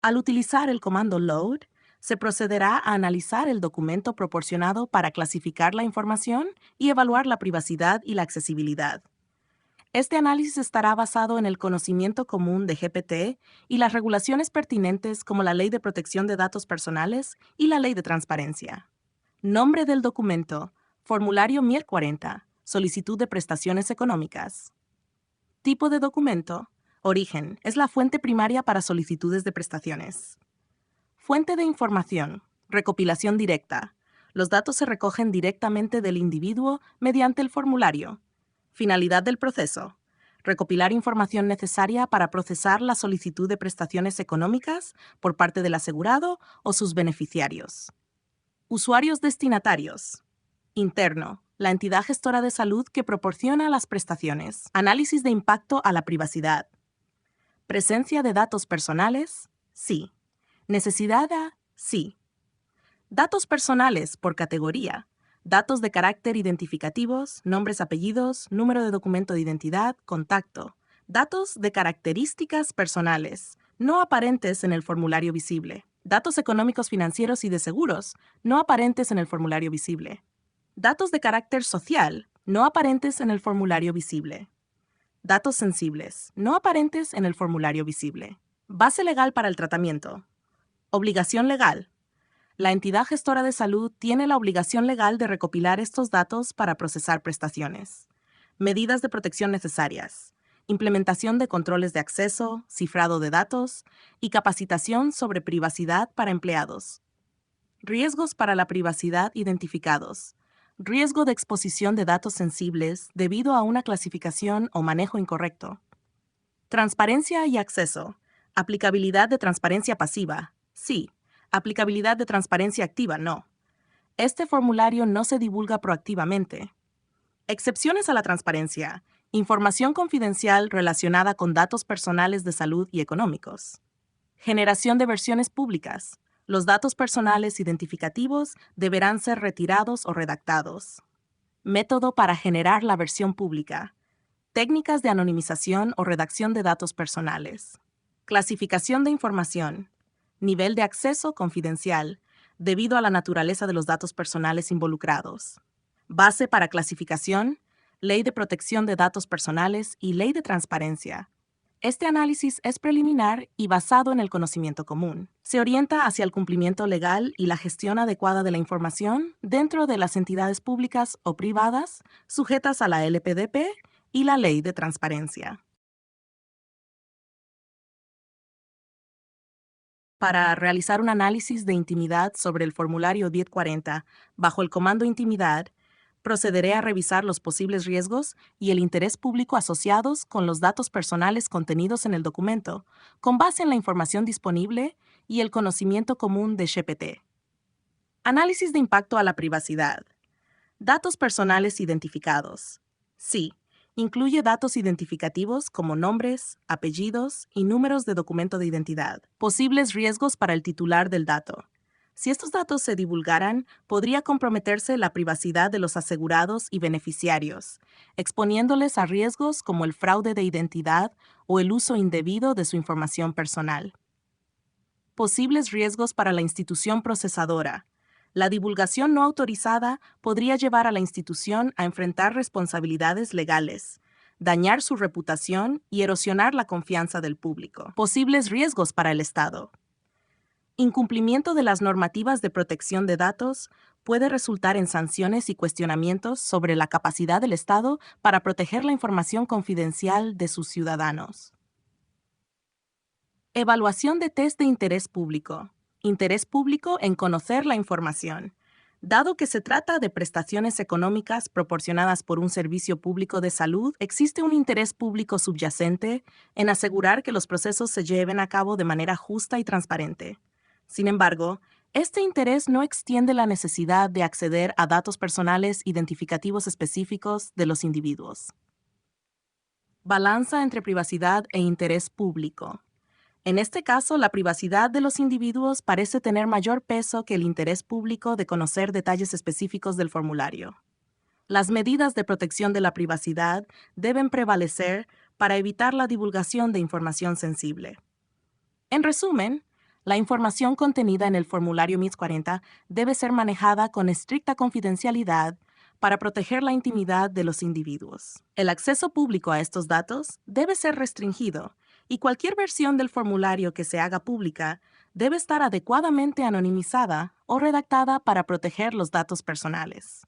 Al utilizar el comando load, se procederá a analizar el documento proporcionado para clasificar la información y evaluar la privacidad y la accesibilidad. Este análisis estará basado en el conocimiento común de GPT y las regulaciones pertinentes como la Ley de Protección de Datos Personales y la Ley de Transparencia. Nombre del documento: Formulario MIR 40, Solicitud de Prestaciones Económicas. Tipo de documento: Origen: es la fuente primaria para solicitudes de prestaciones. Fuente de información: recopilación directa. Los datos se recogen directamente del individuo mediante el formulario. Finalidad del proceso: recopilar información necesaria para procesar la solicitud de prestaciones económicas por parte del asegurado o sus beneficiarios. Usuarios destinatarios: interno, la entidad gestora de salud que proporciona las prestaciones. Análisis de impacto a la privacidad. Presencia de datos personales: sí. Necesidad: sí. Datos personales por categoría: datos de carácter identificativos, nombres, apellidos, número de documento de identidad, contacto. Datos de características personales, no aparentes en el formulario visible. Datos económicos, financieros y de seguros, no aparentes en el formulario visible. Datos de carácter social, no aparentes en el formulario visible. Datos sensibles, no aparentes en el formulario visible. Base legal para el tratamiento. Obligación legal: la entidad gestora de salud tiene la obligación legal de recopilar estos datos para procesar prestaciones. Medidas de protección necesarias: implementación de controles de acceso, cifrado de datos y capacitación sobre privacidad para empleados. Riesgos para la privacidad identificados: riesgo de exposición de datos sensibles debido a una clasificación o manejo incorrecto. Transparencia y acceso: aplicabilidad de transparencia pasiva: sí. Aplicabilidad de transparencia activa: no. Este formulario no se divulga proactivamente. Excepciones a la transparencia: información confidencial relacionada con datos personales de salud y económicos. Generación de versiones públicas: los datos personales identificativos deberán ser retirados o redactados. Método para generar la versión pública: técnicas de anonimización o redacción de datos personales. Clasificación de información: nivel de acceso confidencial, debido a la naturaleza de los datos personales involucrados. Base para clasificación: Ley de Protección de Datos Personales y Ley de Transparencia. Este análisis es preliminar y basado en el conocimiento común. Se orienta hacia el cumplimiento legal y la gestión adecuada de la información dentro de las entidades públicas o privadas sujetas a la LPDP y la Ley de Transparencia. Para realizar un análisis de intimidad sobre el formulario 1040 bajo el comando intimidad, procederé a revisar los posibles riesgos y el interés público asociados con los datos personales contenidos en el documento, con base en la información disponible y el conocimiento común de GPT. Análisis de impacto a la privacidad. Datos personales identificados: sí. Incluye datos identificativos como nombres, apellidos y números de documento de identidad. Posibles riesgos para el titular del dato: si estos datos se divulgaran, podría comprometerse la privacidad de los asegurados y beneficiarios, exponiéndoles a riesgos como el fraude de identidad o el uso indebido de su información personal. Posibles riesgos para la institución procesadora: la divulgación no autorizada podría llevar a la institución a enfrentar responsabilidades legales, dañar su reputación y erosionar la confianza del público. Posibles riesgos para el Estado: incumplimiento de las normativas de protección de datos puede resultar en sanciones y cuestionamientos sobre la capacidad del Estado para proteger la información confidencial de sus ciudadanos. Evaluación de test de interés público. Interés público en conocer la información. Dado que se trata de prestaciones económicas proporcionadas por un servicio público de salud, existe un interés público subyacente en asegurar que los procesos se lleven a cabo de manera justa y transparente. Sin embargo, este interés no extiende la necesidad de acceder a datos personales identificativos específicos de los individuos. Balanza entre privacidad e interés público. En este caso, la privacidad de los individuos parece tener mayor peso que el interés público de conocer detalles específicos del formulario. Las medidas de protección de la privacidad deben prevalecer para evitar la divulgación de información sensible. En resumen, La información contenida en el formulario MIS 40 debe ser manejada con estricta confidencialidad para proteger la intimidad de los individuos. El acceso público a estos datos debe ser restringido y cualquier versión del formulario que se haga pública debe estar adecuadamente anonimizada o redactada para proteger los datos personales.